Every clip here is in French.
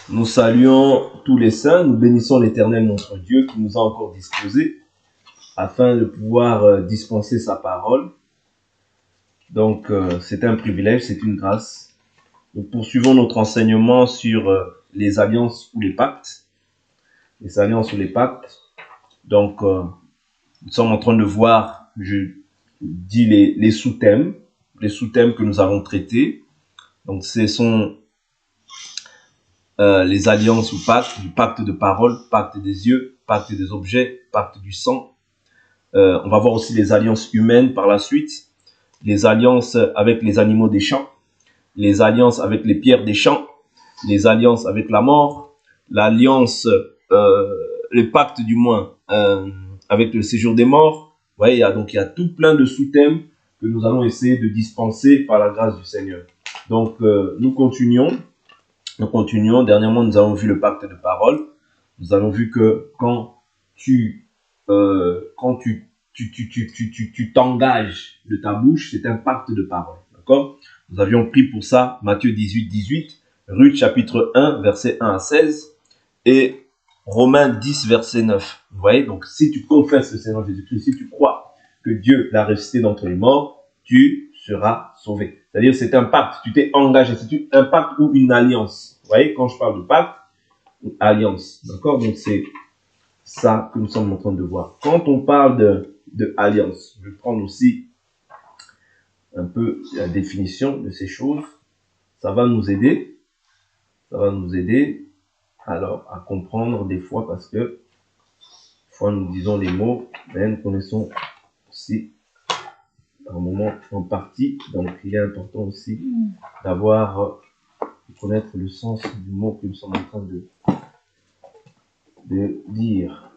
Nous saluons tous les saints, nous bénissons l'Éternel notre Dieu qui nous a encore disposés afin de pouvoir dispenser sa parole. Donc c'est un privilège, c'est une grâce. Nous poursuivons notre enseignement sur les alliances ou les pactes. Les alliances ou les pactes. Donc nous sommes en train de voir, je dis les sous-thèmes que nous avons traités. Donc ce sont les alliances ou pactes, du pacte de parole, pacte des yeux, pacte des objets, pacte du sang. On va voir aussi les alliances humaines par la suite, les alliances avec les animaux des champs, les alliances avec les pierres des champs, les alliances avec la mort, l'alliance, les pactes du moins avec le séjour des morts. Vous voyez, il y a tout plein de sous-thèmes que nous allons essayer de dispenser par la grâce du Seigneur. Donc nous continuons. Dernièrement, nous avons vu le pacte de parole. Nous avons vu que quand tu t'engages de ta bouche, c'est un pacte de parole. D'accord? Nous avions pris pour ça Matthieu 18, Ruth chapitre 1, verset 1 à 16 et Romains 10, verset 9. Vous voyez? Donc, si tu confesses le Seigneur Jésus-Christ, si tu crois que Dieu l'a ressuscité d'entre les morts, tu seras sauvé. C'est-à-dire, c'est un pacte. Tu t'es engagé. C'est un pacte ou une alliance. Vous voyez, quand je parle de pacte, alliance. D'accord? Donc, c'est ça que nous sommes en train de voir. Quand on parle de alliance, je vais prendre aussi un peu la définition de ces choses. Ça va nous aider. Alors à comprendre des fois parce que des fois nous disons les mots, mais nous connaissons aussi un moment en partie. Donc il est important aussi de connaître le sens du mot que nous sommes en train de dire.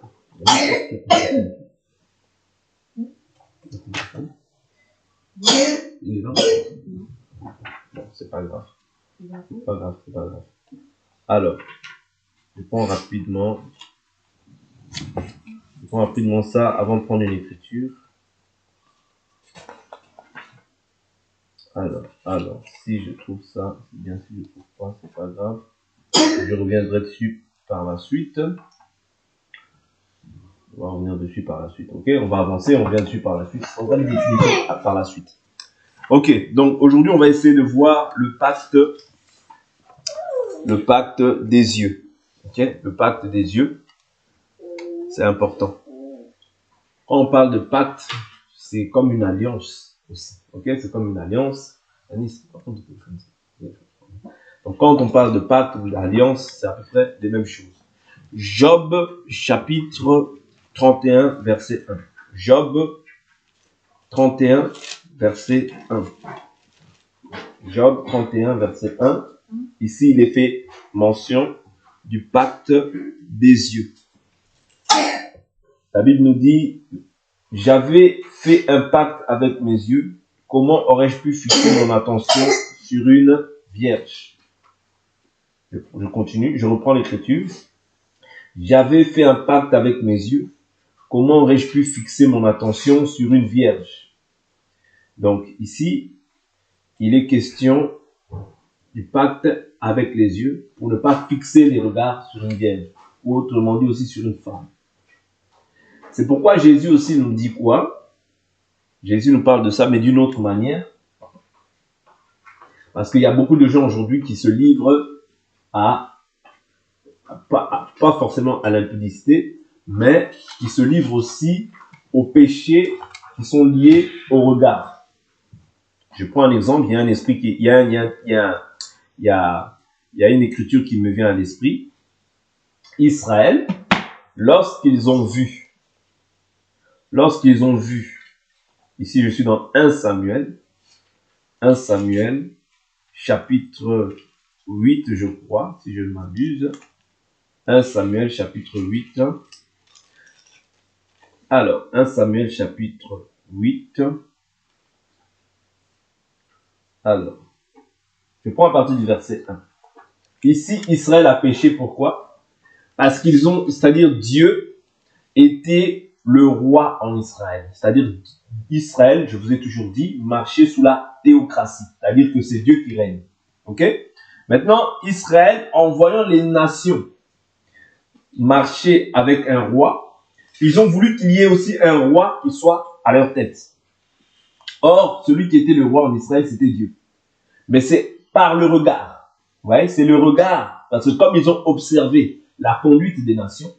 Il est là? Non, c'est pas grave. C'est pas grave. Alors, je prends rapidement ça avant de prendre une écriture. Alors, si je trouve ça, c'est bien, si je trouve pas, c'est pas grave. Je reviendrai dessus par la suite. On va revenir dessus par la suite. Ok, on va avancer, on revient dessus par la suite. On va les définir par la suite. Ok, donc aujourd'hui, on va essayer de voir le pacte des yeux. Ok, le pacte des yeux, c'est important. Quand on parle de pacte, c'est comme une alliance aussi. Ok, c'est comme une alliance. Donc quand on parle de pacte ou d'alliance, c'est à peu près les mêmes choses. Job chapitre 31 verset 1. Job 31 verset 1. Job 31 verset 1. Ici, il est fait mention du pacte des yeux. La Bible nous dit, j'avais fait un pacte avec mes yeux, comment aurais-je pu fixer mon attention sur une vierge? Je continue, je reprends l'écriture. J'avais fait un pacte avec mes yeux, comment aurais-je pu fixer mon attention sur une vierge? Donc ici, il est question du pacte avec les yeux pour ne pas fixer les regards sur une vierge, ou autrement dit aussi sur une femme. C'est pourquoi Jésus aussi nous dit quoi? Jésus nous parle de ça, mais d'une autre manière. Parce qu'il y a beaucoup de gens aujourd'hui qui se livrent pas forcément à l'impudicité, mais qui se livrent aussi aux péchés qui sont liés au regard. Je prends un exemple, il y a un esprit il y a une écriture qui me vient à l'esprit. Israël, lorsqu'ils ont vu, ici je suis dans 1 Samuel, chapitre 8, je crois, si je ne m'abuse. 1 Samuel, chapitre 8. Alors, 1 Samuel, chapitre 8. Alors, je prends à partir du verset 1. Ici, Israël a péché, pourquoi? Parce c'est-à-dire Dieu était le roi en Israël. C'est-à-dire Israël, je vous ai toujours dit, marchait sous la théocratie. C'est-à-dire que c'est Dieu qui règne. Ok? Maintenant, Israël, en voyant les nations marcher avec un roi, ils ont voulu qu'il y ait aussi un roi qui soit à leur tête. Or, celui qui était le roi en Israël, c'était Dieu. Mais c'est par le regard. Ouais, c'est le regard. Parce que comme ils ont observé la conduite des nations,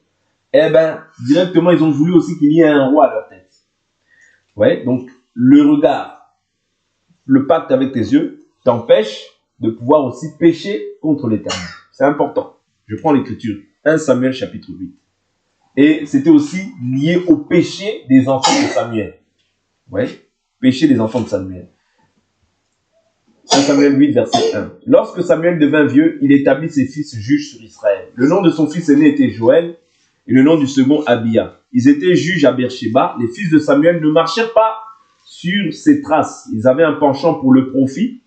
eh bien, directement, ils ont voulu aussi qu'il y ait un roi à leur tête. Ouais, donc, le regard, le pacte avec tes yeux, t'empêche de pouvoir aussi pécher contre l'Éternel. C'est important. Je prends l'écriture. 1 Samuel chapitre 8. Et c'était aussi lié au péché des enfants de Samuel. Ouais, péché des enfants de Samuel. 1 Samuel 8, verset 1. Lorsque Samuel devint vieux, il établit ses fils juges sur Israël. Le nom de son fils aîné était Joël et le nom du second Abia. Ils étaient juges à Beersheba. Les fils de Samuel ne marchèrent pas sur ses traces. Ils avaient un penchant pour le profit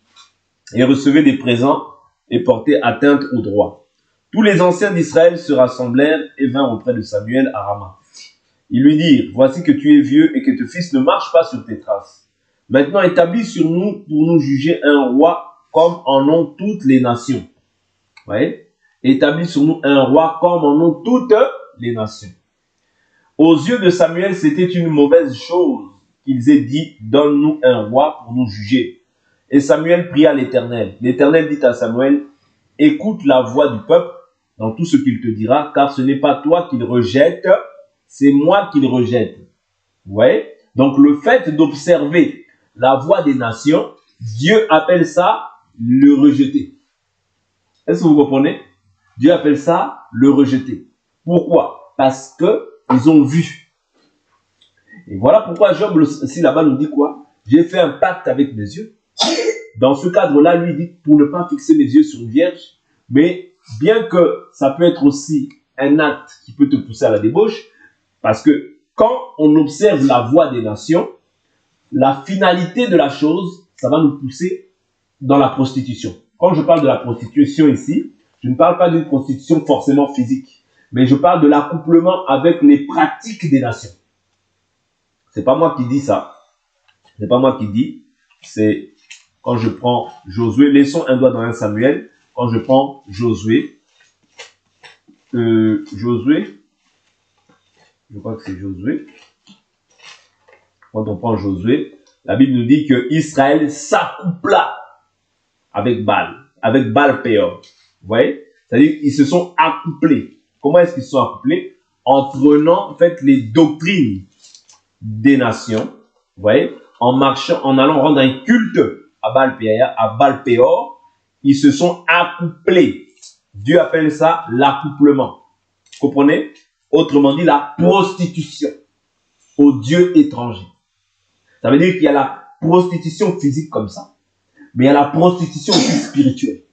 et recevaient des présents et portaient atteinte au droit. Tous les anciens d'Israël se rassemblèrent et vinrent auprès de Samuel à Rama. Ils lui dirent, voici que tu es vieux et que tes fils ne marchent pas sur tes traces. Maintenant établis sur nous pour nous juger un roi comme en ont toutes les nations. Vous voyez? Établis sur nous un roi comme en ont toutes les nations. Aux yeux de Samuel, c'était une mauvaise chose qu'ils aient dit, donne-nous un roi pour nous juger. Et Samuel pria l'Éternel. L'Éternel dit à Samuel, écoute la voix du peuple dans tout ce qu'il te dira, car ce n'est pas toi qu'il rejette, c'est moi qu'il rejette. Vous voyez? Donc le fait d'observer la voix des nations, Dieu appelle ça le rejeter. Est-ce que vous comprenez? Dieu appelle ça le rejeter. Pourquoi? Parce que ils ont vu. Et voilà pourquoi Job, si là-bas, nous dit quoi? J'ai fait un pacte avec mes yeux. Dans ce cadre-là, lui dit pour ne pas fixer mes yeux sur une vierge, mais bien que ça peut être aussi un acte qui peut te pousser à la débauche, parce que quand on observe la voix des nations, la finalité de la chose, ça va nous pousser dans la prostitution. Quand je parle de la prostitution ici, je ne parle pas d'une prostitution forcément physique, mais je parle de l'accouplement avec les pratiques des nations. C'est pas moi qui dis ça. C'est pas moi qui dis. C'est quand je prends Josué, laissons un doigt dans 1 Samuel. Quand je prends Josué, je crois que c'est Josué. Quand on prend Josué, la Bible nous dit que Israël s'accoupla avec Baal Péor. Vous voyez? C'est-à-dire qu'ils se sont accouplés. Comment est-ce qu'ils se sont accouplés? En prenant en fait les doctrines des nations, vous voyez, en marchant, en allant rendre un culte à Baal Péor, ils se sont accouplés. Dieu appelle ça l'accouplement. Vous comprenez? Autrement dit, la prostitution aux dieux étrangers. Ça veut dire qu'il y a la prostitution physique comme ça, mais il y a la prostitution aussi spirituelle.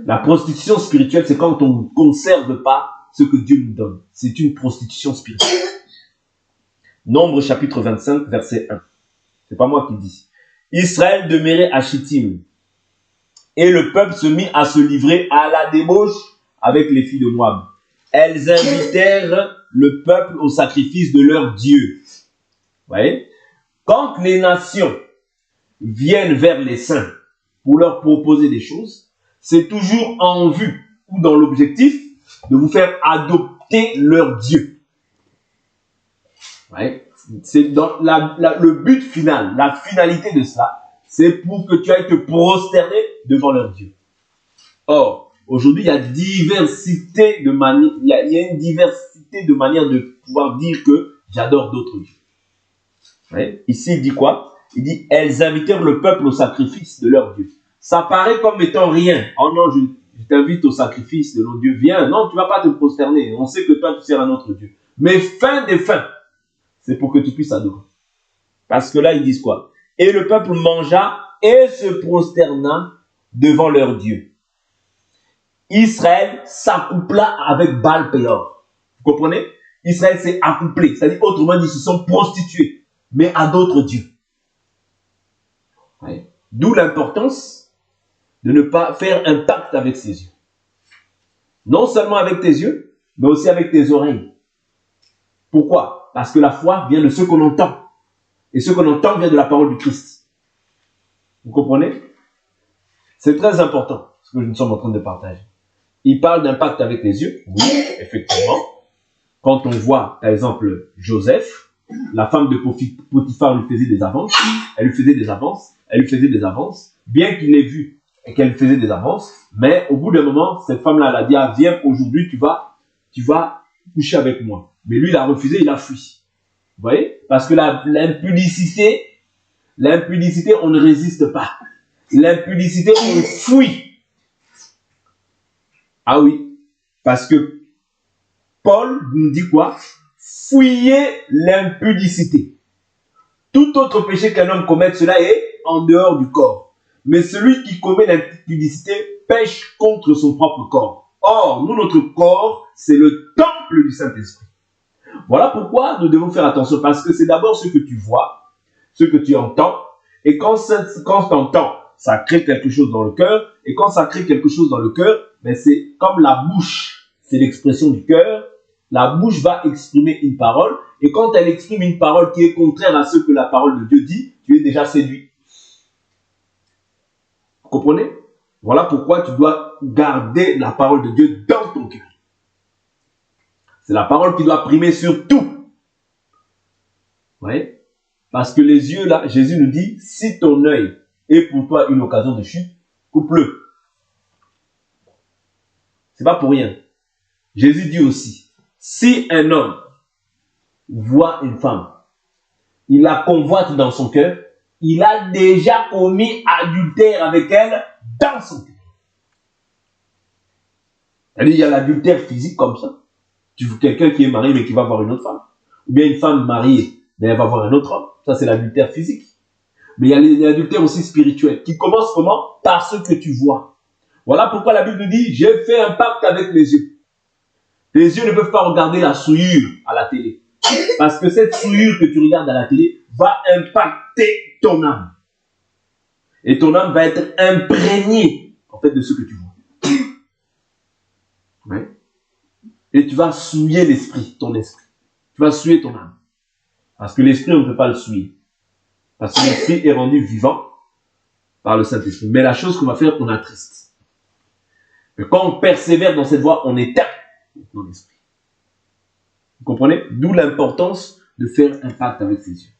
La prostitution spirituelle, c'est quand on ne conserve pas ce que Dieu nous donne. C'est une prostitution spirituelle. Nombre chapitre 25, verset 1. C'est pas moi qui dis. Israël demeurait à Chittim. Et le peuple se mit à se livrer à la débauche avec les filles de Moab. Elles invitèrent le peuple au sacrifice de leur Dieu. Vous voyez? Quand les nations viennent vers les saints pour leur proposer des choses, c'est toujours en vue ou dans l'objectif de vous faire adopter leur Dieu. Ouais. C'est dans le but final, la finalité de cela, c'est pour que tu ailles te prosterner devant leur Dieu. Or, aujourd'hui, il y a une diversité de manières de pouvoir dire que j'adore d'autres dieux. Ouais. Ici, il dit quoi? Il dit, elles invitèrent le peuple au sacrifice de leur Dieu. Ça paraît comme étant rien. Oh non, je t'invite au sacrifice de nos dieux. Viens. Non, tu ne vas pas te prosterner. On sait que toi, tu sers un autre Dieu. Mais fin des fins, c'est pour que tu puisses adorer. Parce que là, ils disent quoi? Et le peuple mangea et se prosterna devant leur Dieu. Israël s'accoupla avec Baal Péor. Vous comprenez? Israël s'est accouplé. C'est-à-dire, autrement dit, ils se sont prostitués, mais à d'autres dieux. Ouais. D'où l'importance de ne pas faire un pacte avec ses yeux. Non seulement avec tes yeux, mais aussi avec tes oreilles. Pourquoi? Parce que la foi vient de ce qu'on entend. Et ce qu'on entend vient de la parole du Christ. Vous comprenez? C'est très important. ce que nous sommes en train de partager. Il parle d'un pacte avec les yeux. Oui, effectivement. Quand on voit, par exemple, Joseph, la femme de Potiphar lui faisait des avances. Elle lui faisait des avances. Elle lui faisait des avances. Bien qu'il l'ait vu et qu'elle faisait des avances. Mais au bout d'un moment, cette femme-là, elle a dit, ah, viens, aujourd'hui, tu vas coucher avec moi. Mais lui, il a refusé, il a fui. Vous voyez? Parce que l'impudicité, on ne résiste pas. L'impudicité, on fuit. Ah oui, parce que Paul nous dit quoi? Fuyez l'impudicité. Tout autre péché qu'un homme commette, cela est en dehors du corps. Mais celui qui commet l'impudicité pêche contre son propre corps. Or, nous, notre corps, c'est le temple du Saint-Esprit. Voilà pourquoi nous devons faire attention, parce que c'est d'abord ce que tu vois, ce que tu entends, et quand tu entends, ça crée quelque chose dans le cœur, et quand ça crée quelque chose dans le cœur, ben c'est comme la bouche, c'est l'expression du cœur, la bouche va exprimer une parole, et quand elle exprime une parole qui est contraire à ce que la parole de Dieu dit, tu es déjà séduit. Vous comprenez? Voilà pourquoi tu dois garder la parole de Dieu dans ton cœur. C'est la parole qui doit primer sur tout. Vous voyez? Parce que les yeux, là, Jésus nous dit, si ton œil est pour toi une occasion de chute, coupe-le. C'est pas pour rien. Jésus dit aussi, si un homme voit une femme, il la convoite dans son cœur, il a déjà commis adultère avec elle dans son cœur. C'est-à-dire, il y a l'adultère physique comme ça. Tu vois quelqu'un qui est marié mais qui va voir une autre femme. Ou bien une femme mariée, mais elle va voir un autre homme. Ça, c'est l'adultère physique. Mais il y a l'adultère aussi spirituel, qui commence comment? Par ce que tu vois. Voilà pourquoi la Bible nous dit, j'ai fait un pacte avec les yeux. Les yeux ne peuvent pas regarder la souillure à la télé. Parce que cette souillure que tu regardes à la télé va impacter ton âme. Et ton âme va être imprégnée, en fait, de ce que tu vois. Ouais. Et tu vas souiller l'esprit, ton esprit. Tu vas souiller ton âme. Parce que l'esprit, on ne peut pas le souiller. Parce que l'esprit est rendu vivant par le Saint-Esprit. Mais la chose qu'on va faire, on attriste. Mais quand on persévère dans cette voie, on éteint dans l'esprit. Vous comprenez? D'où l'importance de faire un pacte avec ses yeux.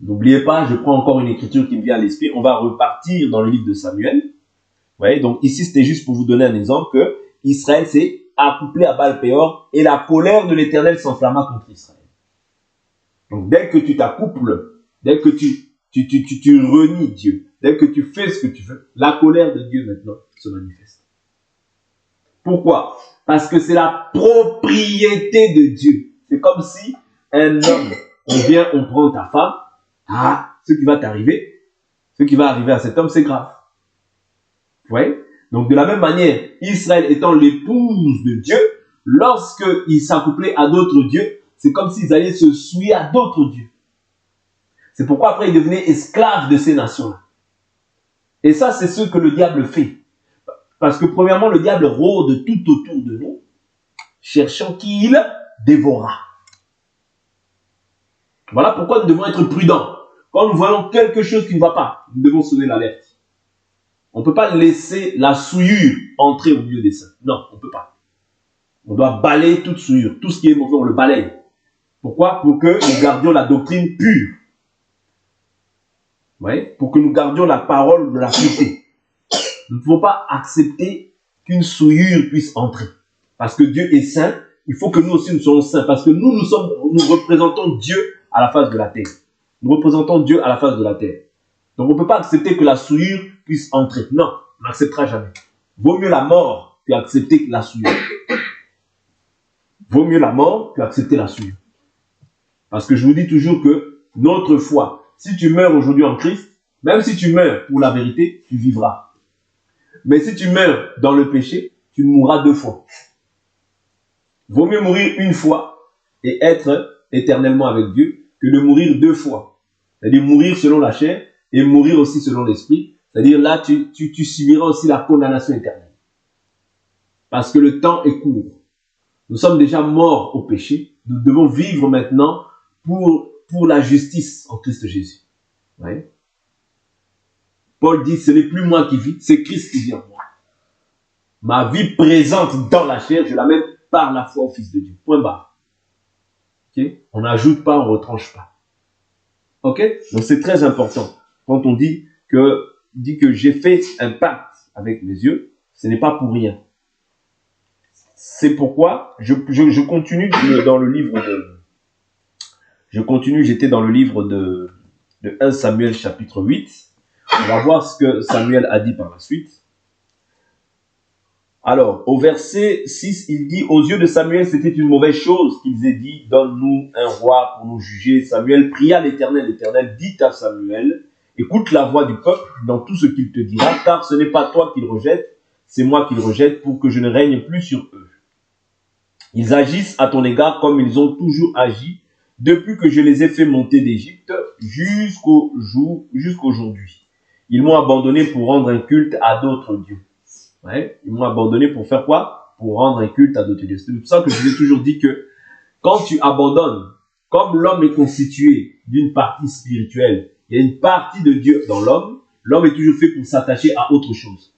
N'oubliez pas, je prends encore une écriture qui me vient à l'esprit. On va repartir dans le livre de Samuel. Vous voyez, donc ici, c'était juste pour vous donner un exemple que Israël s'est accouplé à Baal-Péor et la colère de l'Éternel s'enflamma contre Israël. Donc, dès que tu t'accouples, dès que tu renies Dieu, dès que tu fais ce que tu veux, la colère de Dieu maintenant se manifeste. Pourquoi? Parce que c'est la propriété de Dieu. C'est comme si un homme, on prend ta femme, ce qui va t'arriver, ce qui va arriver à cet homme, c'est grave. Vous voyez? Donc, de la même manière, Israël étant l'épouse de Dieu, lorsqu'ils s'accouplaient à d'autres dieux, c'est comme s'ils allaient se souiller à d'autres dieux. C'est pourquoi après ils devenaient esclaves de ces nations-là. Et ça, c'est ce que le diable fait. Parce que premièrement, le diable rôde tout autour de nous, cherchant qui il dévorera. Voilà pourquoi nous devons être prudents. Quand nous voyons quelque chose qui ne va pas, nous devons sonner l'alerte. On ne peut pas laisser la souillure entrer au milieu des saints. Non, on ne peut pas. On doit balayer toute souillure. Tout ce qui est mauvais, on le balaye. Pourquoi? Pour que nous gardions la doctrine pure. Vous voyez? Pour que nous gardions la parole de la pureté. Nous ne pouvons pas accepter qu'une souillure puisse entrer. Parce que Dieu est saint, il faut que nous aussi nous soyons saints. Parce que nous représentons Dieu à la face de la terre. Nous représentons Dieu à la face de la terre. Donc on ne peut pas accepter que la souillure puisse entrer. Non, on n'acceptera jamais. Vaut mieux la mort qu'accepter la souillure. Vaut mieux la mort qu'accepter la souillure. Parce que je vous dis toujours que notre foi, si tu meurs aujourd'hui en Christ, même si tu meurs pour la vérité, tu vivras. Mais si tu meurs dans le péché, tu mourras 2 fois. Vaut mieux mourir une fois et être éternellement avec Dieu que de mourir 2 fois. C'est-à-dire mourir selon la chair et mourir aussi selon l'esprit. C'est-à-dire là, tu subiras aussi la condamnation éternelle. Parce que le temps est court. Nous sommes déjà morts au péché. Nous devons vivre maintenant pour la justice en Christ Jésus. Ouais. Paul dit, ce n'est plus moi qui vis, c'est Christ qui vit en moi. Ma vie présente dans la chair, je la mets par la foi au Fils de Dieu. Point barre. Okay? On n'ajoute pas, on ne retranche pas. Ok? Donc c'est très important. Quand on dit que j'ai fait un pacte avec mes yeux, ce n'est pas pour rien. C'est pourquoi je continue dans le livre de... j'étais dans le livre de 1 Samuel chapitre 8. On va voir ce que Samuel a dit par la suite. Alors, au verset 6, il dit, aux yeux de Samuel, c'était une mauvaise chose qu'ils aient dit, donne-nous un roi pour nous juger. Samuel pria l'Éternel, l'Éternel dit à Samuel, écoute la voix du peuple dans tout ce qu'il te dira, car ce n'est pas toi qu'il rejette, c'est moi qu'il rejette pour que je ne règne plus sur eux. Ils agissent à ton égard comme ils ont toujours agi, depuis que je les ai fait monter d'Égypte jusqu'aujourd'hui. Ils m'ont abandonné pour rendre un culte à d'autres dieux. Ouais, ils m'ont abandonné pour faire quoi? Pour rendre un culte à d'autres dieux. C'est pour ça que je vous ai toujours dit que quand tu abandonnes, comme l'homme est constitué d'une partie spirituelle, il y a une partie de Dieu dans l'homme, l'homme est toujours fait pour s'attacher à autre chose.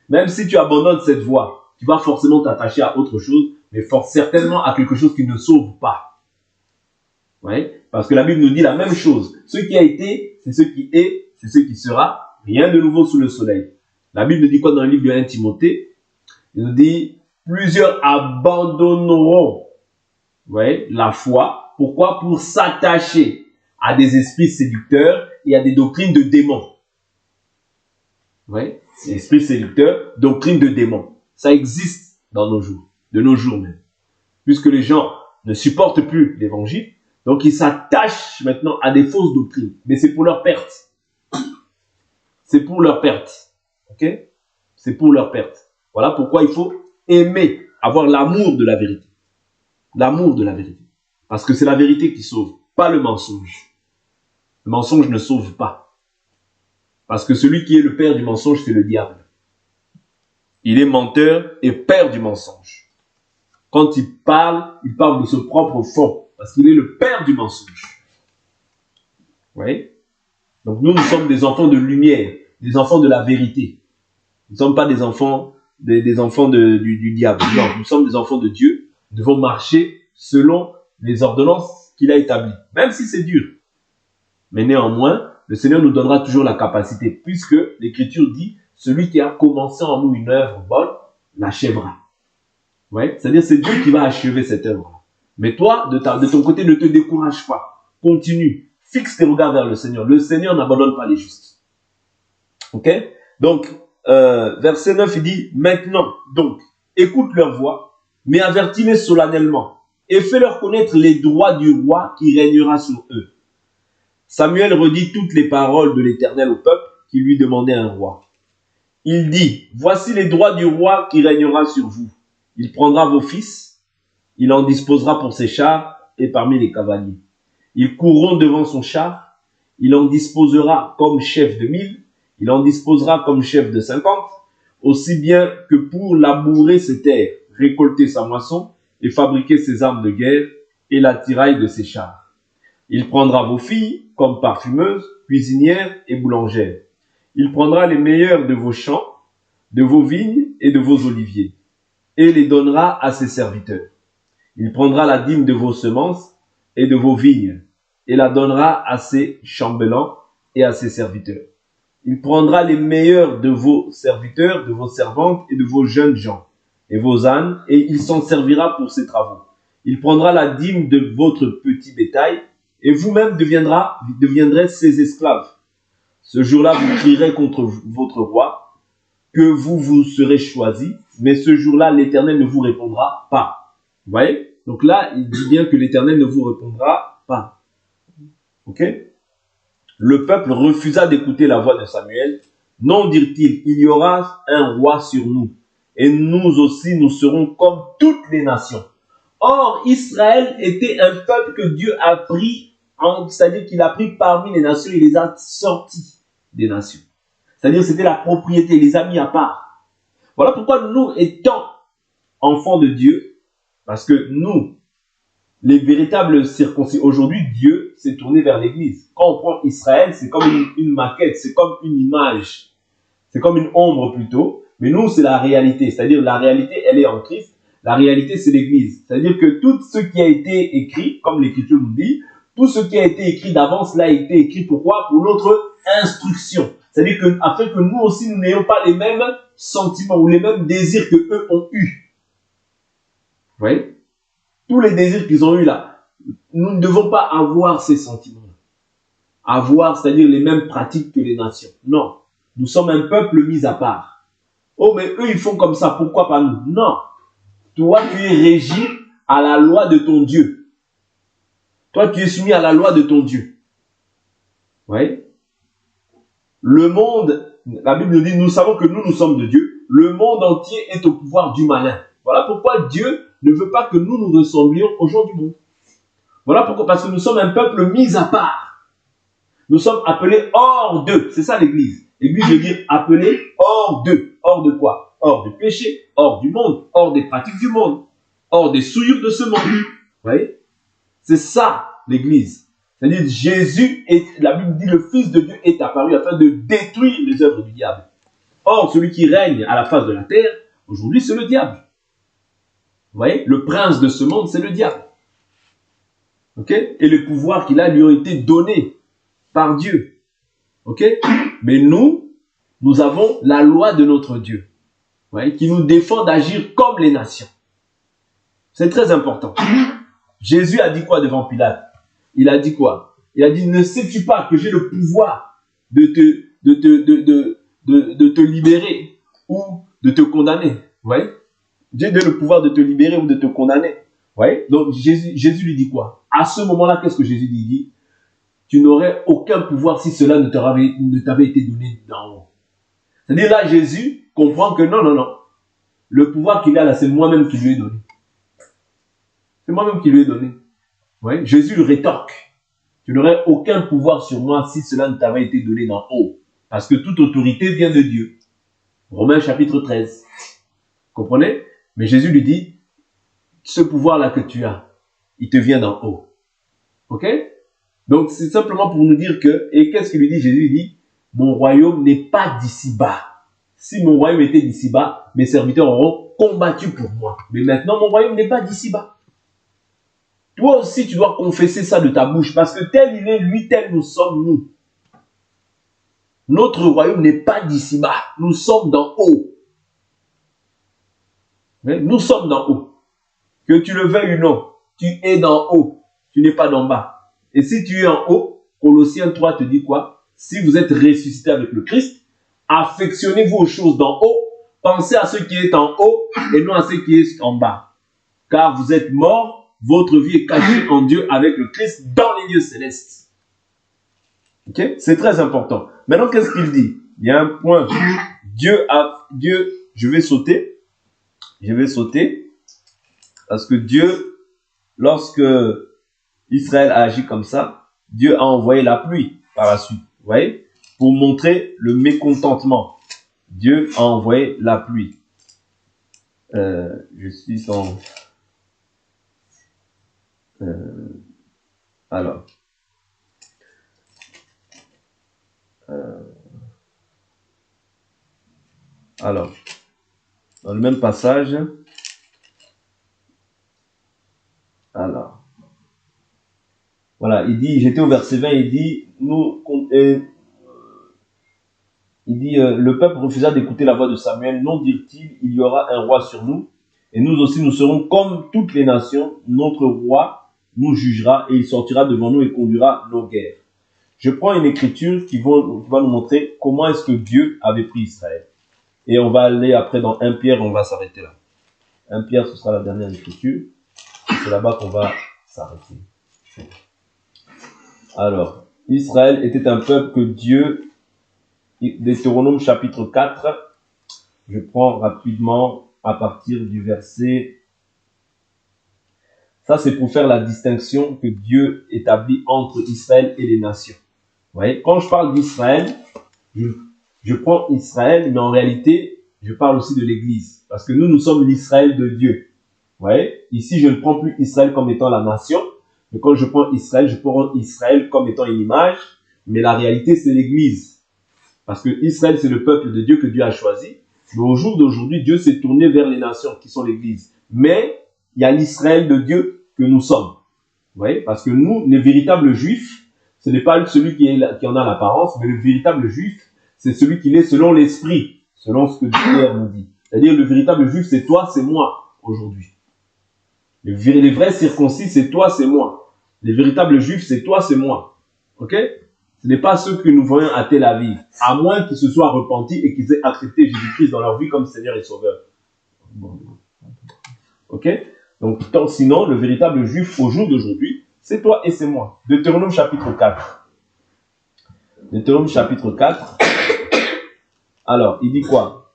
Même si tu abandonnes cette voie, tu vas forcément t'attacher à autre chose, mais certainement à quelque chose qui ne sauve pas. Ouais, parce que la Bible nous dit la même chose. Ce qui a été, c'est ce qui est, c'est ce qui sera. Rien de nouveau sous le soleil. La Bible nous dit quoi dans le livre de 1 Timothée? Il nous dit, plusieurs abandonneront, ouais, la foi. Pourquoi? Pour s'attacher à des esprits séducteurs et à des doctrines de démons. Ouais, esprits séducteurs, doctrines de démons. Ça existe dans nos jours, de nos jours même. Puisque les gens ne supportent plus l'évangile, donc ils s'attachent maintenant à des fausses doctrines. Mais c'est pour leur perte. C'est pour leur perte. Ok? C'est pour leur perte. Voilà pourquoi il faut aimer, avoir l'amour de la vérité. L'amour de la vérité. Parce que c'est la vérité qui sauve, pas le mensonge. Le mensonge ne sauve pas. Parce que celui qui est le père du mensonge, c'est le diable. Il est menteur et père du mensonge. Quand il parle de son propre fond. Parce qu'il est le père du mensonge. Vous voyez? Donc nous sommes des enfants de lumière, des enfants de la vérité. Nous ne sommes pas des enfants, des enfants du diable. Non, nous sommes des enfants de Dieu. Nous devons marcher selon les ordonnances qu'il a établies. Même si c'est dur. Mais néanmoins, le Seigneur nous donnera toujours la capacité. Puisque l'Écriture dit, celui qui a commencé en nous une œuvre bonne, l'achèvera. Ouais? C'est-à-dire c'est Dieu qui va achever cette œuvre. Mais toi, de ton côté, ne te décourage pas. Continue. Fixe tes regards vers le Seigneur. Le Seigneur n'abandonne pas les justes. Ok? Donc, verset 9, il dit, maintenant, donc, écoute leur voix, mais avertis-les solennellement, et fais-leur connaître les droits du roi qui régnera sur eux. Samuel redit toutes les paroles de l'Éternel au peuple qui lui demandait un roi. Il dit, voici les droits du roi qui régnera sur vous. Il prendra vos fils, il en disposera pour ses chars et parmi les cavaliers. Ils courront devant son char, il en disposera comme chef de 1000, il en disposera comme chef de 50, aussi bien que pour labourer ses terres, récolter sa moisson et fabriquer ses armes de guerre et l'attirail de ses chars. Il prendra vos filles comme parfumeuses, cuisinières et boulangères. Il prendra les meilleurs de vos champs, de vos vignes et de vos oliviers, et les donnera à ses serviteurs. Il prendra la dîme de vos semences et de vos vignes, et la donnera à ses chambellans et à ses serviteurs. Il prendra les meilleurs de vos serviteurs, de vos servantes et de vos jeunes gens, et vos ânes, et il s'en servira pour ses travaux. Il prendra la dîme de votre petit bétail, et vous-même deviendrez ses esclaves. Ce jour-là, vous crierez contre votre roi, que vous serez choisi, mais ce jour-là, l'Éternel ne vous répondra pas. Vous voyez? Donc là, il dit bien que l'Éternel ne vous répondra pas. Ok? Le peuple refusa d'écouter la voix de Samuel. Non, dirent-ils, il y aura un roi sur nous, et nous aussi, nous serons comme toutes les nations. Or, Israël était un peuple que Dieu a pris, c'est-à-dire qu'il a pris parmi les nations, il les a sortis des nations. C'est-à-dire c'était la propriété, il les a mis à part. Voilà pourquoi nous, étant enfants de Dieu, parce que nous, les véritables circoncis, aujourd'hui, Dieu s'est tourné vers l'Église. Quand on prend Israël, c'est comme une maquette, c'est comme une image. C'est comme une ombre plutôt. Mais nous, c'est la réalité. C'est-à-dire, la réalité, elle est en Christ. La réalité, c'est l'Église. C'est-à-dire que tout ce qui a été écrit, comme l'Écriture nous dit, tout ce qui a été écrit d'avance, là, a été écrit pourquoi? Pour notre instruction. C'est-à-dire que, afin que nous aussi, nous n'ayons pas les mêmes sentiments ou les mêmes désirs que eux ont eus. Vous voyez? Tous les désirs qu'ils ont eus là, nous ne devons pas avoir ces sentiments-là. Avoir, c'est-à-dire les mêmes pratiques que les nations. Non. Nous sommes un peuple mis à part. Oh, mais eux, ils font comme ça. Pourquoi pas nous? Non. Toi, tu es régi à la loi de ton Dieu. Toi, tu es soumis à la loi de ton Dieu. Vous voyez? Le monde, la Bible nous dit, nous savons que nous sommes de Dieu. Le monde entier est au pouvoir du malin. Voilà pourquoi Dieu ne veut pas que nous ressemblions aux gens du monde. Voilà pourquoi, parce que nous sommes un peuple mis à part. Nous sommes appelés hors d'eux. C'est ça l'Église. L'Église veut dire appelé hors d'eux. Hors de quoi? Hors du péché, hors du monde, hors des pratiques du monde, hors des souillures de ce monde. Vous voyez? C'est ça l'Église. C'est-à-dire Jésus, la Bible dit, le Fils de Dieu est apparu afin de détruire les œuvres du diable. Or, celui qui règne à la face de la terre, aujourd'hui, c'est le diable. Vous voyez? Le prince de ce monde, c'est le diable. Ok? Et les pouvoirs qu'il a lui ont été donnés par Dieu. Ok? Mais nous avons la loi de notre Dieu. Vous voyez? Qui nous défend d'agir comme les nations. C'est très important. Jésus a dit quoi devant Pilate? Il a dit quoi? Il a dit, ne sais-tu pas que j'ai le pouvoir de te libérer ou de te condamner? Vous voyez? J'ai le pouvoir de te libérer ou de te condamner. Vous voyez? Donc Jésus lui dit quoi? À ce moment-là, qu'est-ce que Jésus lui dit? Tu n'aurais aucun pouvoir si cela ne t'avait été donné d'en haut. C'est-à-dire là, Jésus comprend que non. Le pouvoir qu'il a là, c'est moi-même qui lui ai donné. C'est moi-même qui lui ai donné. Ouais. Jésus lui rétorque. Tu n'aurais aucun pouvoir sur moi si cela ne t'avait été donné d'en haut. Parce que toute autorité vient de Dieu. Romains chapitre 13. Comprenez? Mais Jésus lui dit, ce pouvoir-là que tu as, il te vient d'en haut. Ok? Donc c'est simplement pour nous dire que, et qu'est-ce qu'il lui dit? Jésus dit, mon royaume n'est pas d'ici-bas. Si mon royaume était d'ici-bas, mes serviteurs auront combattu pour moi. Mais maintenant, mon royaume n'est pas d'ici-bas. Toi aussi, tu dois confesser ça de ta bouche, parce que tel il est, lui, tel nous sommes nous. Notre royaume n'est pas d'ici-bas. Nous sommes d'en haut. Mais nous sommes d'en haut. Que tu le veuilles ou non, tu es d'en haut. Tu n'es pas d'en bas. Et si tu es en haut, Colossiens 3 te dit quoi? Si vous êtes ressuscité avec le Christ, affectionnez-vous aux choses d'en haut, pensez à ce qui est en haut et non à ce qui est en bas. Car vous êtes morts, votre vie est cachée en Dieu avec le Christ dans les lieux célestes. Ok? C'est très important. Maintenant, qu'est-ce qu'il dit? Il y a un point. Dieu, je vais sauter, parce que Dieu, lorsque Israël a agi comme ça, Dieu a envoyé la pluie par la suite. Vous voyez? Pour montrer le mécontentement. Dieu a envoyé la pluie. Je suis sans... alors, dans le même passage, alors, voilà, il dit, j'étais au verset 20, il dit, le peuple refusa d'écouter la voix de Samuel, non, dirent-ils, il y aura un roi sur nous, et nous aussi nous serons comme toutes les nations, notre roi nous jugera, et il sortira devant nous et conduira nos guerres. Je prends une écriture qui va nous montrer comment est-ce que Dieu avait pris Israël. Et on va aller après dans 1 Pierre, on va s'arrêter là. 1 Pierre, ce sera la dernière écriture. C'est là-bas qu'on va s'arrêter. Alors, Israël était un peuple que Dieu, Deutéronome chapitre 4, je prends rapidement à partir du verset. Ça, c'est pour faire la distinction que Dieu établit entre Israël et les nations. Vous voyez, quand je parle d'Israël, je prends Israël, mais en réalité, je parle aussi de l'Église. Parce que nous sommes l'Israël de Dieu. Vous voyez, ici, je ne prends plus Israël comme étant la nation. Mais quand je prends Israël, je prends Israël comme étant une image. Mais la réalité, c'est l'Église. Parce que Israël, c'est le peuple de Dieu que Dieu a choisi. Mais au jour d'aujourd'hui, Dieu s'est tourné vers les nations qui sont l'Église. Mais il y a l'Israël de Dieu que nous sommes. Vous voyez? Parce que nous, les véritables juifs, ce n'est pas celui qui en a l'apparence, mais le véritable juif, c'est celui qui est selon l'esprit, selon ce que Pierre nous dit. C'est-à-dire le véritable juif, c'est toi, c'est moi, aujourd'hui. Les vrais circoncis, c'est toi, c'est moi. Les véritables juifs, c'est toi, c'est moi. Ok? Ce n'est pas ceux que nous voyons à Tel Aviv, à moins qu'ils se soient repentis et qu'ils aient accepté Jésus-Christ dans leur vie comme Seigneur et Sauveur. Ok? Donc, sinon, le véritable juif au jour d'aujourd'hui, c'est toi et c'est moi. Deutéronome chapitre 4. Deutéronome chapitre 4. Alors, il dit quoi?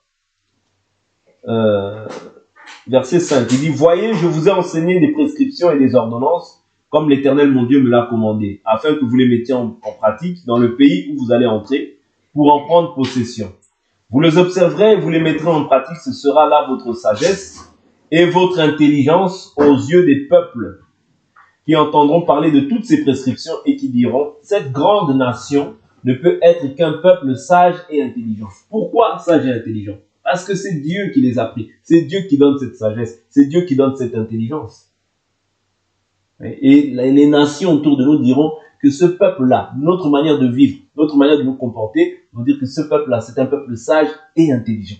Verset 5. Il dit, voyez, je vous ai enseigné des prescriptions et des ordonnances, comme l'Éternel mon Dieu me l'a commandé, afin que vous les mettiez en pratique dans le pays où vous allez entrer, pour en prendre possession. Vous les observerez et vous les mettrez en pratique, ce sera là votre sagesse et votre intelligence aux yeux des peuples, qui entendront parler de toutes ces prescriptions et qui diront, cette grande nation ne peut être qu'un peuple sage et intelligent. Pourquoi sage et intelligent? Parce que c'est Dieu qui les a pris. C'est Dieu qui donne cette sagesse. C'est Dieu qui donne cette intelligence. Et les nations autour de nous diront que ce peuple-là, notre manière de vivre, notre manière de nous comporter, vont dire que ce peuple-là, c'est un peuple sage et intelligent.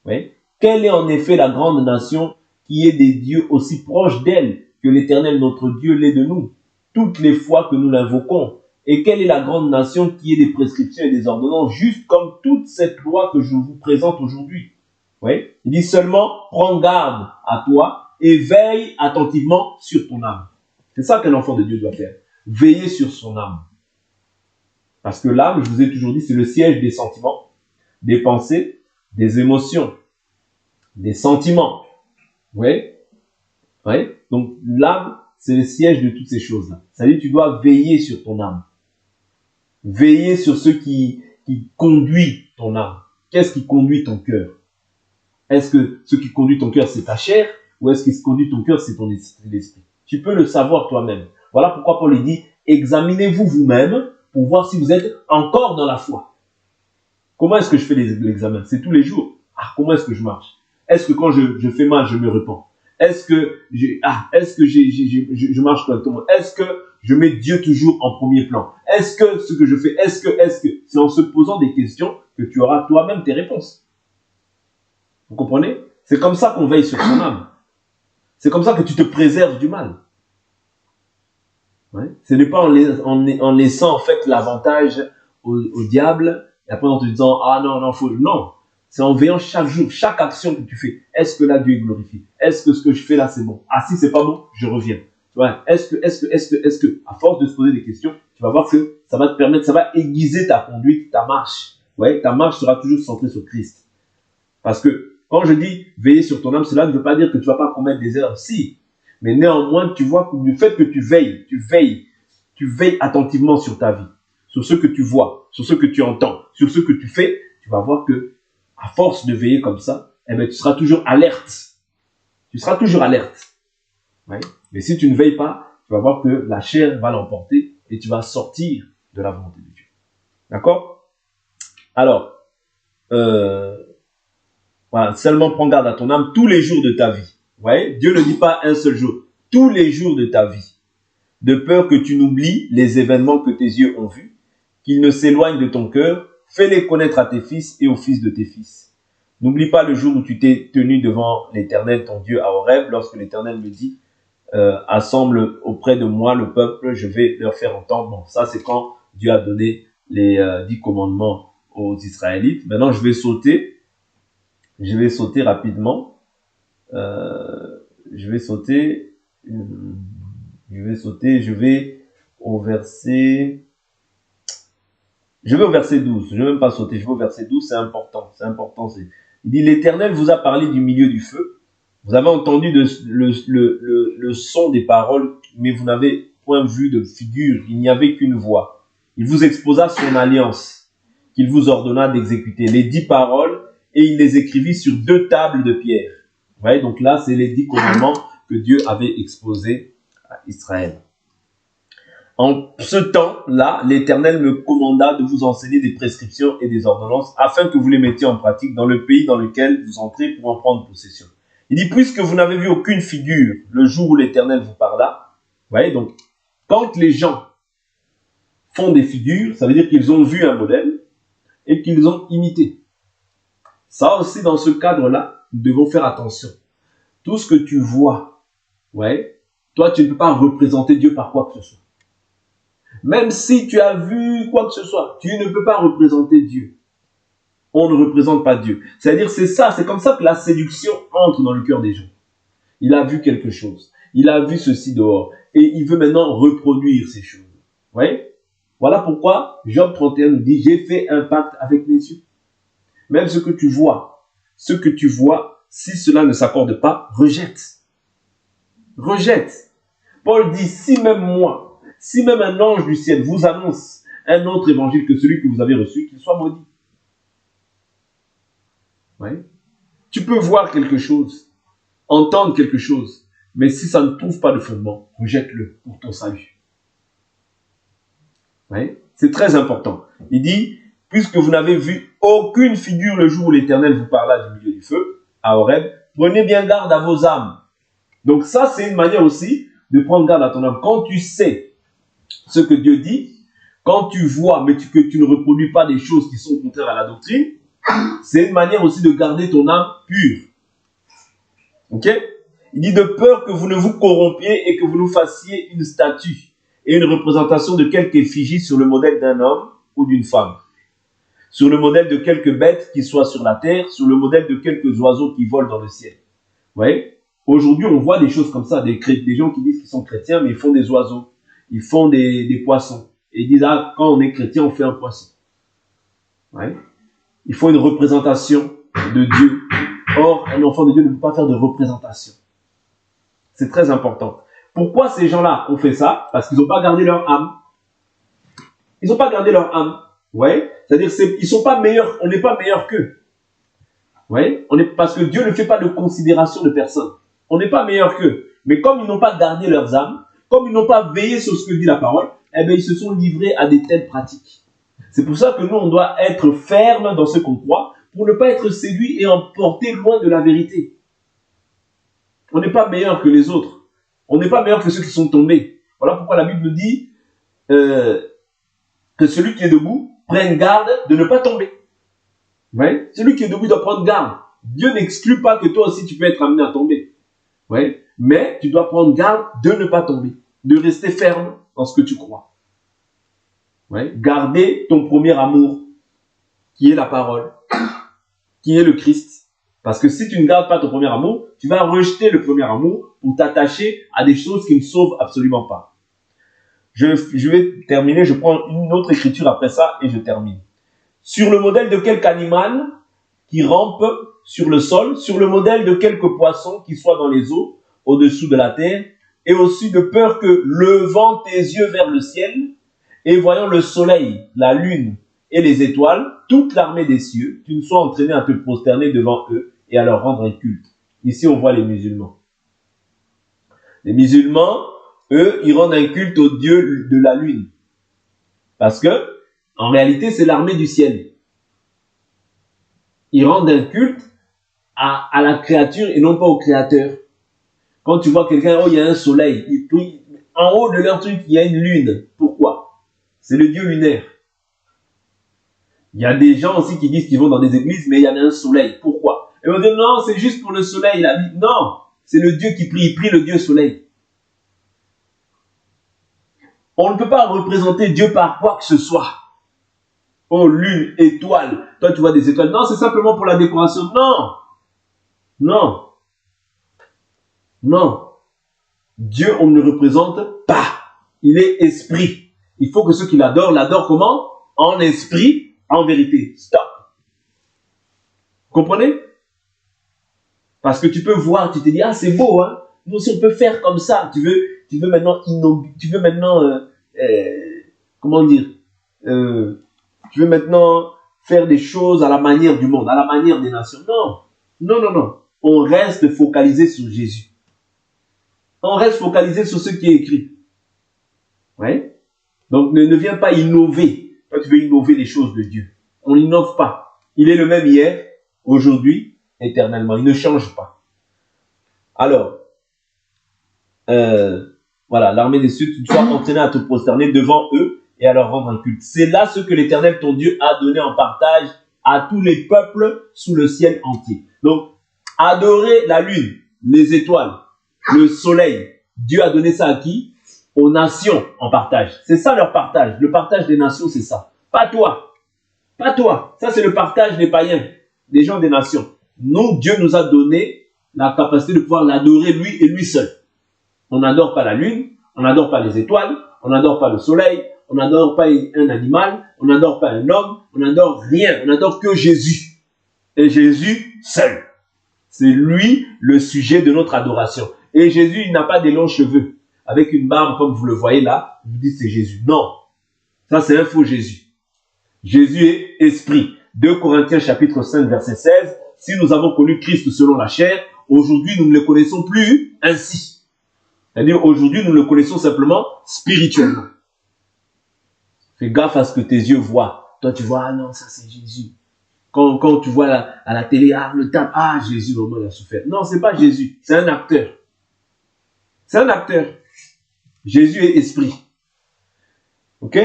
Oui. Quelle est en effet la grande nation qui est des dieux aussi proches d'elle que l'Éternel notre Dieu l'est de nous, toutes les fois que nous l'invoquons? Et quelle est la grande nation qui est des prescriptions et des ordonnances, juste comme toute cette loi que je vous présente aujourd'hui? Oui. Il dit seulement, prends garde à toi et veille attentivement sur ton âme. C'est ça qu'un enfant de Dieu doit faire. Veiller sur son âme. Parce que l'âme, je vous ai toujours dit, c'est le siège des sentiments, des pensées, des émotions, des sentiments. Oui. Oui. Donc l'âme, c'est le siège de toutes ces choses-là. C'est-à-dire tu dois veiller sur ton âme. Veiller sur ce qui conduit ton âme. Qu'est-ce qui conduit ton cœur? Est-ce que ce qui conduit ton cœur, c'est ta chair? Ou est-ce que ce qui conduit ton cœur, c'est ton esprit? Tu peux le savoir toi-même. Voilà pourquoi Paul dit, examinez-vous vous-même pour voir si vous êtes encore dans la foi. Comment est-ce que je fais l'examen? C'est tous les jours. Comment est-ce que je marche? Est-ce que quand je fais mal, je me repens? Est-ce que je marche correctement? Est-ce que je mets Dieu toujours en premier plan? Est-ce que ce que je fais, est-ce que, c'est en se posant des questions que tu auras toi-même tes réponses. Vous comprenez? C'est comme ça qu'on veille sur son âme. C'est comme ça que tu te préserves du mal. Ouais. Ce n'est pas en laissant en fait l'avantage au diable et après en te disant non. C'est en veillant chaque jour, chaque action que tu fais. Est-ce que là Dieu est glorifié? Est-ce que ce que je fais là c'est bon? Si c'est pas bon, je reviens. Ouais. Est-ce que à force de se poser des questions, tu vas voir que ça va te permettre, ça va aiguiser ta conduite, ta marche. Ouais, ta marche sera toujours centrée sur Christ. Parce que quand je dis veiller sur ton âme, cela ne veut pas dire que tu vas pas commettre des erreurs. Si. Mais néanmoins, tu vois que du fait que tu veilles attentivement sur ta vie, sur ce que tu vois, sur ce que tu entends, sur ce que tu fais, tu vas voir que, à force de veiller comme ça, tu seras toujours alerte. Tu seras toujours alerte. Ouais. Mais si tu ne veilles pas, tu vas voir que la chair va l'emporter et tu vas sortir de la volonté de Dieu. D'accord? Alors, voilà, seulement prends garde à ton âme tous les jours de ta vie. Ouais, Dieu ne dit pas un seul jour, tous les jours de ta vie. De peur que tu n'oublies les événements que tes yeux ont vus, qu'ils ne s'éloignent de ton cœur, fais-les connaître à tes fils et aux fils de tes fils. N'oublie pas le jour où tu t'es tenu devant l'Éternel, ton Dieu, à Horeb, lorsque l'Éternel me dit, assemble auprès de moi le peuple, je vais leur faire entendre. Bon, ça c'est quand Dieu a donné les 10 commandements aux Israélites. Maintenant, je vais sauter rapidement. Je vais au verset 12. Je ne vais même pas sauter, je vais au verset 12, c'est important. Il dit, l'Éternel vous a parlé du milieu du feu. Vous avez entendu le son des paroles, mais vous n'avez point vu de figure. Il n'y avait qu'une voix. Il vous exposa son alliance, qu'il vous ordonna d'exécuter. Les 10 paroles, et il les écrivit sur 2 tables de pierre. Vous voyez, donc là, c'est les 10 commandements que Dieu avait exposés à Israël. En ce temps-là, l'Éternel me commanda de vous enseigner des prescriptions et des ordonnances afin que vous les mettiez en pratique dans le pays dans lequel vous entrez pour en prendre possession. Il dit, puisque vous n'avez vu aucune figure le jour où l'Éternel vous parla, vous voyez, donc, quand les gens font des figures, ça veut dire qu'ils ont vu un modèle et qu'ils ont imité. Ça aussi, dans ce cadre-là, nous devons faire attention. Tout ce que tu vois, ouais, toi, tu ne peux pas représenter Dieu par quoi que ce soit. Même si tu as vu quoi que ce soit, tu ne peux pas représenter Dieu. On ne représente pas Dieu. C'est-à-dire, c'est ça, c'est comme ça que la séduction entre dans le cœur des gens. Il a vu quelque chose. Il a vu ceci dehors. Et il veut maintenant reproduire ces choses. Vous voyez? Voilà pourquoi Job 31 nous dit, j'ai fait un pacte avec mes yeux. Même ce que tu vois, si cela ne s'accorde pas, rejette. Rejette. Paul dit, si même moi, si même un ange du ciel vous annonce un autre évangile que celui que vous avez reçu, qu'il soit maudit. Ouais. Tu peux voir quelque chose, entendre quelque chose, mais si ça ne trouve pas de fondement, rejette-le pour ton salut. Ouais. C'est très important. Il dit, puisque vous n'avez vu aucune figure le jour où l'Éternel vous parla du milieu du feu, à Horeb, prenez bien garde à vos âmes. Donc ça, c'est une manière aussi de prendre garde à ton âme. Quand tu sais ce que Dieu dit, quand tu vois, mais que tu ne reproduis pas des choses qui sont contraires à la doctrine, c'est une manière aussi de garder ton âme pure. Ok? Il dit de peur que vous ne vous corrompiez et que vous nous fassiez une statue et une représentation de quelque effigie sur le modèle d'un homme ou d'une femme, sur le modèle de quelque bête qui soit sur la terre, sur le modèle de quelques oiseaux qui volent dans le ciel. Vous voyez? Aujourd'hui, on voit des choses comme ça, des gens qui disent qu'ils sont chrétiens, mais ils font des oiseaux, ils font des poissons. Et ils disent, ah, quand on est chrétien, on fait un poisson. Ouais. Il faut une représentation de Dieu. Or, un enfant de Dieu ne peut pas faire de représentation. C'est très important. Pourquoi ces gens-là ont fait ça? Parce qu'ils n'ont pas gardé leur âme. Ils n'ont pas gardé leur âme. Ouais. C'est-à-dire, ils sont pas meilleurs, on n'est pas meilleurs qu'eux. Ouais. Parce que Dieu ne fait pas de considération de personne. On n'est pas meilleurs qu'eux. Mais comme ils n'ont pas gardé leurs âmes, comme ils n'ont pas veillé sur ce que dit la parole, eh bien, ils se sont livrés à des telles pratiques. C'est pour ça que nous, on doit être ferme dans ce qu'on croit, pour ne pas être séduit et emporté loin de la vérité. On n'est pas meilleur que les autres. On n'est pas meilleur que ceux qui sont tombés. Voilà pourquoi la Bible dit que celui qui est debout prenne garde de ne pas tomber. Ouais? Celui qui est debout doit prendre garde. Dieu n'exclut pas que toi aussi tu peux être amené à tomber. Ouais? Mais tu dois prendre garde de ne pas tomber, de rester ferme dans ce que tu crois. Ouais? Garder ton premier amour, qui est la parole, qui est le Christ. Parce que si tu ne gardes pas ton premier amour, tu vas rejeter le premier amour pour t'attacher à des choses qui ne sauvent absolument pas. Je vais terminer, je prends une autre écriture après ça et je termine. Sur le modèle de quelque animal qui rampe sur le sol, sur le modèle de quelque poisson qui soit dans les eaux, au-dessous de la terre, et aussi de peur que, levant tes yeux vers le ciel, et voyant le soleil, la lune et les étoiles, toute l'armée des cieux, tu ne sois entraîné à te prosterner devant eux et à leur rendre un culte. Ici, on voit les musulmans. Les musulmans, eux, ils rendent un culte au dieu de la lune. Parce que, en réalité, c'est l'armée du ciel. Ils rendent un culte à la créature et non pas au créateur. Quand tu vois quelqu'un, oh, il y a un soleil, ils prient. En haut de leur truc, il y a une lune. Pourquoi? C'est le dieu lunaire. Il y a des gens aussi qui disent qu'ils vont dans des églises, mais il y en a un soleil. Pourquoi? Ils vont dire, non, c'est juste pour le soleil. Non, c'est le Dieu qui prie. Il prie le Dieu soleil. On ne peut pas représenter Dieu par quoi que ce soit. Oh, lune, étoile. Toi, tu vois des étoiles. Non, c'est simplement pour la décoration. Non. Dieu, on ne le représente pas. Il est esprit. Il faut que ceux qui l'adorent comment? En esprit, en vérité. Stop. Vous comprenez? Parce que tu peux voir, tu te dis, ah, c'est beau, hein. Nous aussi, on peut faire comme ça. Tu veux maintenant comment dire? Tu veux maintenant faire des choses à la manière du monde, à la manière des nations. Non. On reste focalisé sur Jésus. On reste focalisé sur ce qui est écrit. Oui. Donc ne viens pas innover. Toi, tu veux innover les choses de Dieu. On n'innove pas. Il est le même hier, aujourd'hui, éternellement. Il ne change pas. Alors, voilà, l'armée des cieux, tu dois entraîner à te prosterner devant eux et à leur rendre un culte. C'est là ce que l'Éternel, ton Dieu, a donné en partage à tous les peuples sous le ciel entier. Donc, adorer la lune, les étoiles, le soleil. Dieu a donné ça à qui? Aux nations en partage. C'est ça leur partage. Le partage des nations, c'est ça. Pas toi. Pas toi. Ça, c'est le partage des païens, des gens des nations. Nous, Dieu nous a donné la capacité de pouvoir l'adorer lui et lui seul. On n'adore pas la lune, on n'adore pas les étoiles, on n'adore pas le soleil, on n'adore pas un animal, on n'adore pas un homme, on n'adore rien. On n'adore que Jésus. Et Jésus seul. C'est lui le sujet de notre adoration. Et Jésus, il n'a pas des longs cheveux, avec une barbe comme vous le voyez là. Vous dites c'est Jésus. Non, ça c'est un faux Jésus. Jésus est esprit. 2 Corinthiens chapitre 5 verset 16. Si nous avons connu Christ selon la chair, aujourd'hui nous ne le connaissons plus ainsi. C'est-à-dire aujourd'hui nous le connaissons simplement spirituellement. Fais gaffe à ce que tes yeux voient. Toi tu vois, ah non, ça c'est Jésus. Quand tu vois à la télé, ah, le tape, ah, Jésus, vraiment, il a souffert. Non, c'est pas Jésus, c'est un acteur. C'est un acteur. Jésus est esprit. Ok?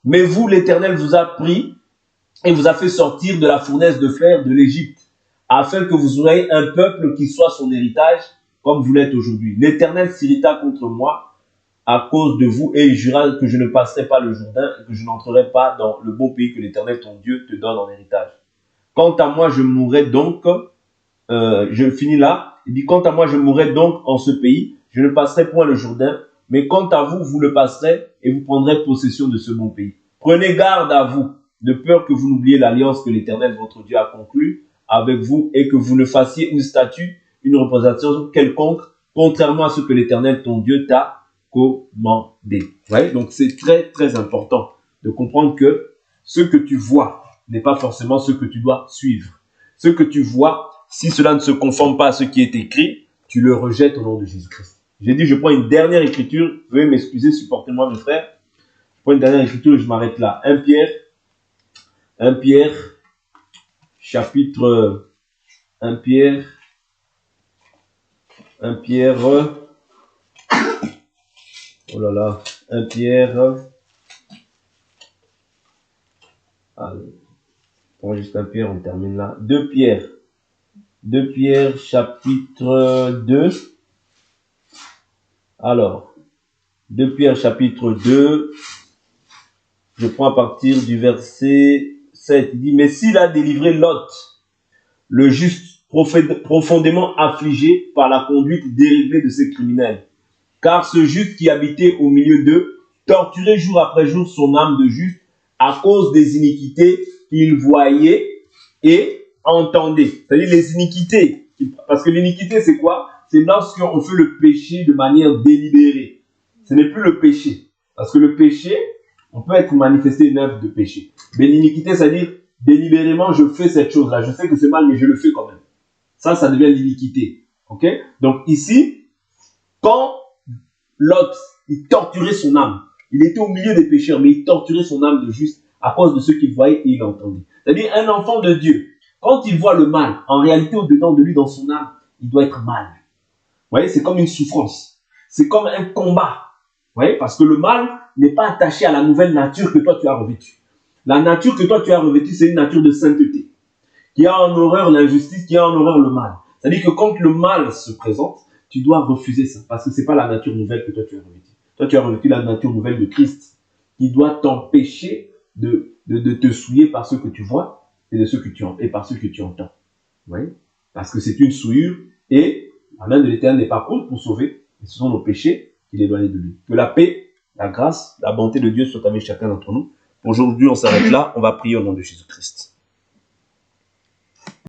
Mais vous, l'Éternel vous a pris et vous a fait sortir de la fournaise de fer de l'Égypte, afin que vous soyez un peuple qui soit son héritage, comme vous l'êtes aujourd'hui. L'Éternel s'irrita contre moi à cause de vous et il jura que je ne passerai pas le Jourdain et que je n'entrerai pas dans le bon pays que l'Éternel, ton Dieu, te donne en héritage. Quant à moi, je mourrai donc, je finis là, il dit, quant à moi, je mourrai donc en ce pays, je ne passerai point le Jourdain, mais quant à vous, vous le passerez et vous prendrez possession de ce bon pays. Prenez garde à vous, de peur que vous n'oubliez l'alliance que l'Éternel, votre Dieu, a conclue avec vous et que vous ne fassiez une statue, une représentation quelconque, contrairement à ce que l'Éternel, ton Dieu, t'a commandé. Vous voyez? Donc c'est très très important de comprendre que ce que tu vois n'est pas forcément ce que tu dois suivre. Ce que tu vois, si cela ne se conforme pas à ce qui est écrit, tu le rejettes au nom de Jésus-Christ. J'ai dit, je prends une dernière écriture, veuillez m'excuser, supportez-moi mes frères. Je prends une dernière écriture et je m'arrête là. 1 Pierre, chapitre 1 Pierre, oh là là, 1 Pierre, allez. Juste 1 Pierre, on termine là. 2 Pierre, chapitre 2. Alors, 2 Pierre, chapitre 2. Je prends à partir du verset 7. Il dit, mais s'il a délivré Lot, le juste profondément affligé par la conduite dérivée de ces criminels, car ce juste qui habitait au milieu d'eux torturait jour après jour son âme de juste à cause des iniquités qu'il voyait et entendait. C'est-à-dire les iniquités. Parce que l'iniquité, c'est quoi? C'est lorsqu'on fait le péché de manière délibérée. Ce n'est plus le péché. Parce que le péché, on peut être manifesté une œuvre de péché. Mais l'iniquité, c'est-à-dire délibérément, je fais cette chose-là. Je sais que c'est mal, mais je le fais quand même. Ça devient l'iniquité. Ok? Donc ici, quand Lot, il torturait son âme. Il était au milieu des pécheurs, mais il torturait son âme de juste à cause de ce qu'il voyait et il entendait. C'est-à-dire un enfant de Dieu, quand il voit le mal, en réalité au-dedans de lui, dans son âme, il doit être mal. Vous voyez, c'est comme une souffrance. C'est comme un combat. Vous voyez, parce que le mal n'est pas attaché à la nouvelle nature que toi tu as revêtue. La nature que toi tu as revêtue, c'est une nature de sainteté, qui a en horreur l'injustice, qui a en horreur le mal. C'est-à-dire que quand le mal se présente, tu dois refuser ça, parce que ce n'est pas la nature nouvelle que toi tu as revêtue. Toi tu as revêtu la nature nouvelle de Christ, qui doit t'empêcher de te souiller par ce que tu vois et, et par ce que tu entends. Vous voyez? Parce que c'est une souillure et la main de l'Éternel n'est pas contre pour sauver, et ce sont nos péchés qui l'éloignent de lui. Que la paix, la grâce, la bonté de Dieu soit avec chacun d'entre nous. Aujourd'hui, on s'arrête là, on va prier au nom de Jésus-Christ.